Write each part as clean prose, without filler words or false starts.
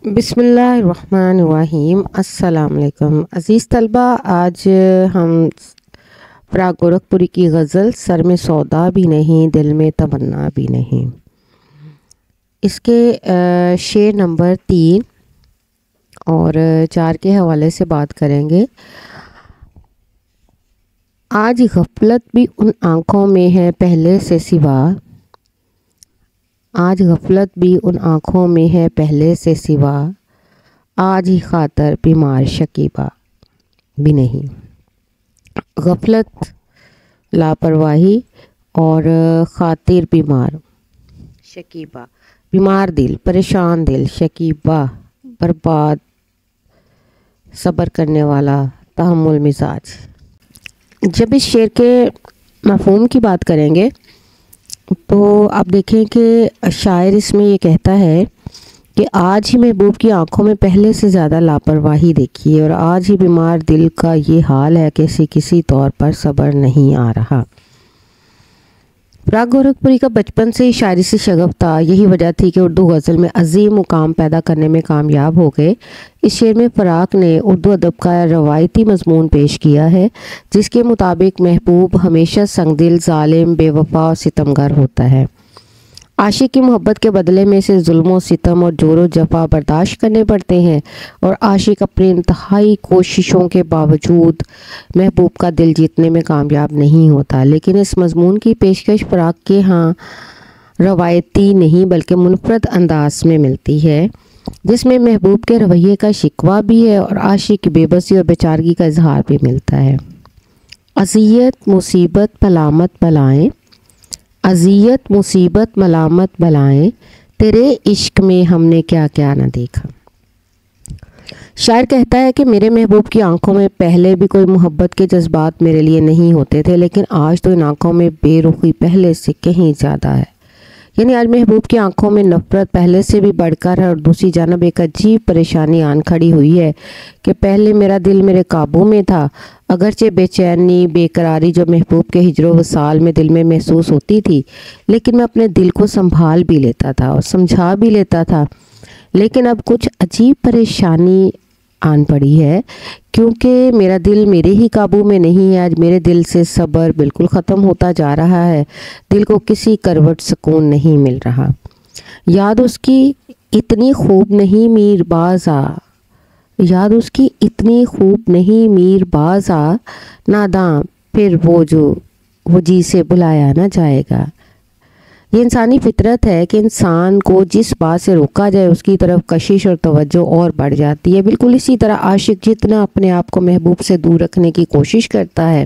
بسم اللہ الرحمن الرحیم۔ السلام علیکم عزیز طلبہ، آج ہم فراق گورکھپوری کی غزل سر میں سودا بھی نہیں دل میں تمنا بھی نہیں، اس کے شعر نمبر 3 اور 4 کے حوالے سے بات کریں گے۔ آج غفلت بھی ان آنکھوں میں ہے پہلے سے سوا، آج غفلت بھی ان آنکھوں میں ہے پہلے سے سوا، آج ہی خاطر بیمار شکیبہ بھی نہیں۔ غفلت، لاپرواہی اور خاطر بیمار، شکیبہ بیمار دل، پریشان دل، شکیبہ برباد، صبر کرنے والا، تحمل مزاج۔ جب اس شعر کے مفہوم کی بات کریں گے تو آپ دیکھیں کہ شاعر اس میں یہ کہتا ہے کہ آج ہی محبوب کی آنکھوں میں پہلے سے زیادہ لاپرواہی دیکھی ہے، اور آج ہی بیمار دل کا یہ حال ہے کہ کسی طور پر صبر نہیں آ رہا۔ فراق گورکھپوری کا بچپن سے ہی شاعری سے شغف تھا، یہی وجہ تھی کہ اردو غزل میں عظیم مقام پیدا کرنے میں کامیاب ہو گئے۔ اس شعر میں فراق نے اردو ادب کا روایتی مضمون پیش کیا ہے، جس کے مطابق محبوب ہمیشہ سنگ دل، ظالم، بے وفا اور ستمگر ہوتا ہے۔ عاشق کی محبت کے بدلے میں اسے ظلم و ستم اور جور و جفا برداشت کرنے پڑتے ہیں، اور عاشق اپنی انتہائی کوششوں کے باوجود محبوب کا دل جیتنے میں کامیاب نہیں ہوتا۔ لیکن اس مضمون کی پیشکش فراق کے ہاں روایتی نہیں بلکہ منفرد انداز میں ملتی ہے، جس میں محبوب کے رویے کا شکوہ بھی ہے اور عاشق کی بے بسی اور بیچارگی کا اظہار بھی ملتا ہے۔ اذیت، مصیبت، ملامت بلائیں، اذیت، مصیبت، ملامت بلائیں، تیرے عشق میں ہم نے کیا کیا نہ دیکھا۔ شاعر کہتا ہے کہ میرے محبوب کی آنکھوں میں پہلے بھی کوئی محبت کے جذبات میرے لیے نہیں ہوتے تھے، لیکن آج تو ان آنکھوں میں بے رخی پہلے سے کہیں زیادہ ہے۔ یعنی آج محبوب کی آنکھوں میں نفرت پہلے سے بھی بڑھ کر ہے، اور دوسری جانب ایک عجیب پریشانی آن کھڑی ہوئی ہے کہ پہلے میرا دل میرے قابو میں تھا، اگرچہ بے چینی، بے قراری جو محبوب کے ہجر و وصال میں دل میں محسوس ہوتی تھی، لیکن میں اپنے دل کو سنبھال بھی لیتا تھا اور سمجھا بھی لیتا تھا۔ لیکن اب کچھ عجیب پریشانی آن پڑی ہے، کیونکہ میرا دل میرے ہی قابو میں نہیں ہے۔ آج میرے دل سے صبر بالکل ختم ہوتا جا رہا ہے، دل کو کسی کروٹ سکون نہیں مل رہا۔ یاد اس کی اتنی خوب نہیں میر بازا، یاد اس کی اتنی خوب نہیں میر بازا، ناداں پھر وہ جی سے بلایا نہ جائے گا۔ یہ انسانی فطرت ہے کہ انسان کو جس بات سے روکا جائے اس کی طرف کشش اور توجہ اور بڑھ جاتی ہے۔ بالکل اسی طرح عاشق جتنا اپنے آپ کو محبوب سے دور رکھنے کی کوشش کرتا ہے،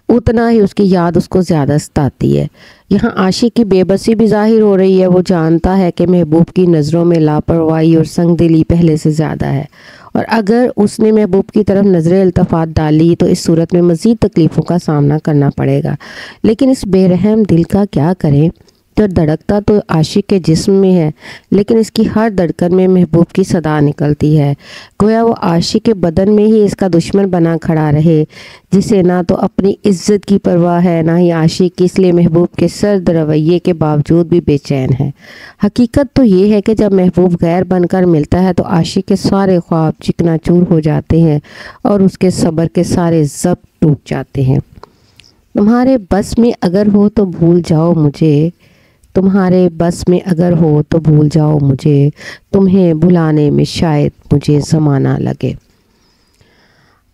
اتنا ہی اس کی یاد اس کو زیادہ ستاتی ہے۔ یہاں عاشق کی بے بسی بھی ظاہر ہو رہی ہے۔ وہ جانتا ہے کہ محبوب کی نظروں میں لاپرواہی اور سنگ دلی پہلے سے زیادہ ہے، اور اگر اس نے محبوب کی طرف نظر التفات ڈالی تو اس صورت میں مزید تکلیفوں کا سامنا کرنا پڑے گا۔ لیکن اس بے رحم دل کا کیا کریں جو دھڑکتا تو عاشق کے جسم میں ہے، لیکن اس کی ہر دھڑکن میں محبوب کی صدا نکلتی ہے، گویا وہ عاشق کے بدن میں ہی اس کا دشمن بنا کھڑا رہے، جسے نہ تو اپنی عزت کی پرواہ ہے نہ ہی عاشق کی، اس لیے محبوب کے سرد رویے کے باوجود بھی بے چین ہے۔ حقیقت تو یہ ہے کہ جب محبوب غیر بن کر ملتا ہے تو عاشق کے سارے خواب چکنا چور ہو جاتے ہیں اور اس کے صبر کے سارے ضبط ٹوٹ جاتے ہیں۔ تمہارے بس میں اگر ہو تو بھول جاؤ مجھے، تمہارے بس میں اگر ہو تو بھول جاؤ مجھے، تمہیں بھلانے میں شاید مجھے زمانہ لگے۔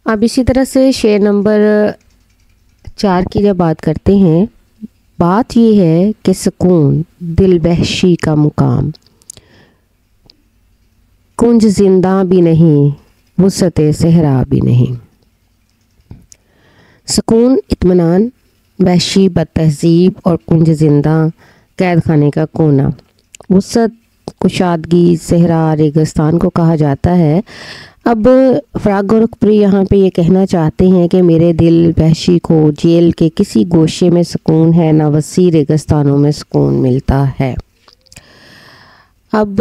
اب اسی طرح سے شعر نمبر 4 کی جب بات کرتے ہیں، بات یہ ہے کہ سکون دل وحشی کا مقام، کنج زندہ بھی نہیں، وسعت صحرا بھی نہیں۔ سکون، اطمینان، وحشی، بد تہذیب اور کنج زندہ، قید خانے کا کونا، وسعت، کشادگی، صحرا، ریگستان کو کہا جاتا ہے۔ اب فراق گورکھپوری یہاں پہ یہ کہنا چاہتے ہیں کہ میرے دل وحشی کو جیل کے کسی گوشے میں سکون ہے، نہ وسیع ریگستانوں میں سکون ملتا ہے۔ اب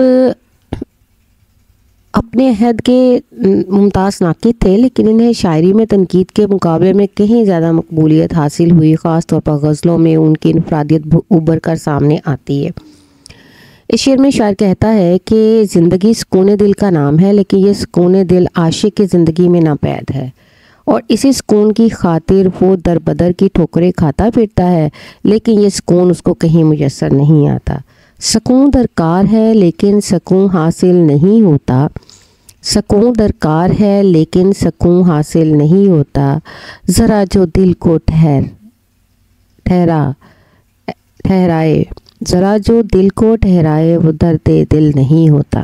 اپنے عہد کے ممتاز ناقد تھے، لیکن انہیں شاعری میں تنقید کے مقابلے میں کہیں زیادہ مقبولیت حاصل ہوئی، خاص طور پر غزلوں میں ان کی انفرادیت ابھر کر سامنے آتی ہے۔ اس شعر میں شاعر کہتا ہے کہ زندگی سکون دل کا نام ہے، لیکن یہ سکون دل عاشق کی زندگی میں ناپید ہے، اور اسی سکون کی خاطر وہ در بدر کی ٹھوکریں کھاتا پھرتا ہے، لیکن یہ سکون اس کو کہیں میسر نہیں آتا۔ سکون درکار ہے لیکن سکون حاصل نہیں ہوتا، سکون درکار ہے لیکن سکون حاصل نہیں ہوتا، ذرا جو دل کو ٹھہرائے ذرا جو دل کو ٹھہرائے وہ درد دل نہیں ہوتا۔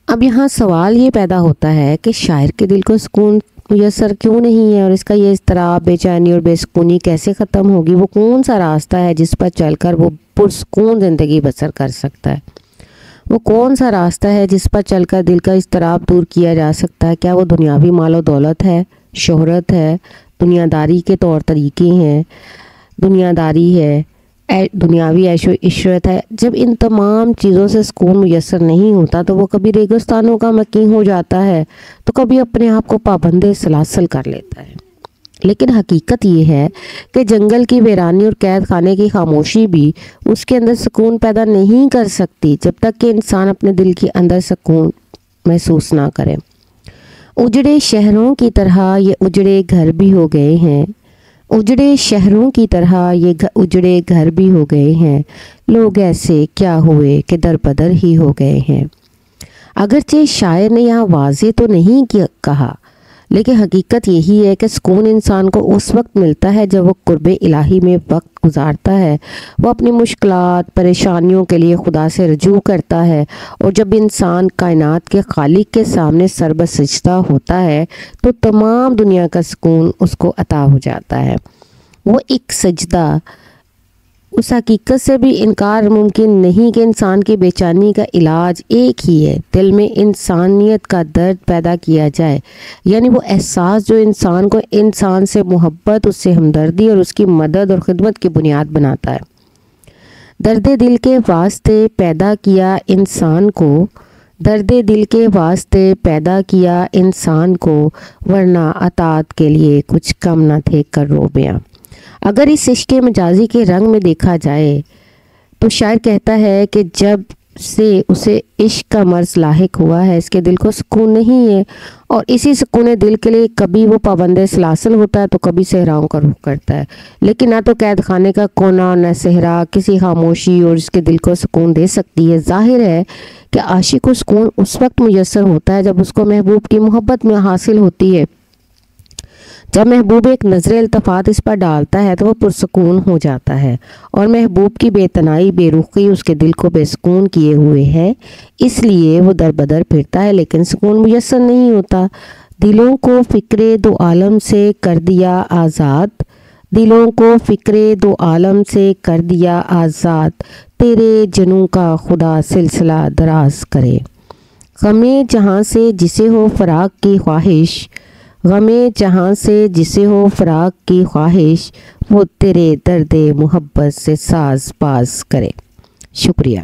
اب یہاں سوال یہ پیدا ہوتا ہے کہ شاعر کے دل کو سکون میسر کیوں نہیں ہے، اور اس کا یہ اضطراب، بے چینی اور بے سکونی کیسے ختم ہوگی؟ وہ کون سا راستہ ہے جس پر چل کر وہ پرسکون زندگی بسر کر سکتا ہے؟ وہ کون سا راستہ ہے جس پر چل کر دل کا اضطراب دور کیا جا سکتا ہے؟ کیا وہ دنیاوی مال و دولت ہے، شہرت ہے، دنیا داری کے طور طریقے ہیں، دنیاداری ہے، دنیاوی عیش و عشرت ہے؟ جب ان تمام چیزوں سے سکون میسر نہیں ہوتا تو وہ کبھی ریگستانوں کا مکین ہو جاتا ہے تو کبھی اپنے آپ کو پابند سلاسل کر لیتا ہے۔ لیکن حقیقت یہ ہے کہ جنگل کی ویرانی اور قید خانے کی خاموشی بھی اس کے اندر سکون پیدا نہیں کر سکتی جب تک کہ انسان اپنے دل کے اندر سکون محسوس نہ کرے۔ اجڑے شہروں کی طرح یہ اجڑے گھر بھی ہو گئے ہیں، اجڑے شہروں کی طرح یہ اجڑے گھر بھی ہو گئے ہیں، لوگ ایسے کیا ہوئے کہ در بدر ہی ہو گئے ہیں۔ اگرچہ شاعر نے یہاں واضح تو نہیں کہا، لیکن حقیقت یہی ہے کہ سکون انسان کو اس وقت ملتا ہے جب وہ قرب الہی میں وقت گزارتا ہے، وہ اپنی مشکلات پریشانیوں کے لیے خدا سے رجوع کرتا ہے، اور جب انسان کائنات کے خالق کے سامنے سر بسجدہ ہوتا ہے تو تمام دنیا کا سکون اس کو عطا ہو جاتا ہے۔ وہ ایک سجدہ، اس حقیقت سے بھی انکار ممکن نہیں کہ انسان کی بے چینی کا علاج ایک ہی ہے، دل میں انسانیت کا درد پیدا کیا جائے، یعنی وہ احساس جو انسان کو انسان سے محبت، اس سے ہمدردی اور اس کی مدد اور خدمت کی بنیاد بناتا ہے۔ درد دل کے واسطے پیدا کیا انسان کو، درد دل کے واسطے پیدا کیا انسان کو، ورنہ اطاعت کے لیے کچھ کم نہ تھے کروبیاں۔ اگر اس عشق مجازی کے رنگ میں دیکھا جائے تو شاعر کہتا ہے کہ جب سے اسے عشق کا مرض لاحق ہوا ہے اس کے دل کو سکون نہیں ہے، اور اسی سکون دل کے لیے کبھی وہ پابند سلاسل ہوتا ہے تو کبھی صحراؤں کا رخ کرتا ہے، لیکن نہ تو قید خانے کا کونا نہ صحرا کسی خاموشی اور اس کے دل کو سکون دے سکتی ہے۔ ظاہر ہے کہ عاشق کو سکون اس وقت میسر ہوتا ہے جب اس کو محبوب کی محبت میں حاصل ہوتی ہے۔ جب محبوب ایک نظر التفات اس پر ڈالتا ہے تو وہ پرسکون ہو جاتا ہے، اور محبوب کی بے تنائی بے رخی اس کے دل کو بے سکون کیے ہوئے ہے، اس لیے وہ در بدر پھرتا ہے لیکن سکون میسر نہیں ہوتا۔ دلوں کو فکر دو عالم سے کر دیا آزاد، دلوں کو فکر دو عالم سے کر دیا آزاد، تیرے جنوں کا خدا سلسلہ دراز کرے۔ غم جہاں سے جسے ہو فراق کی خواہش، غم جہاں سے جسے ہو فراق کی خواہش، وہ تیرے درد محبت سے ساز باز کرے۔ شکریہ۔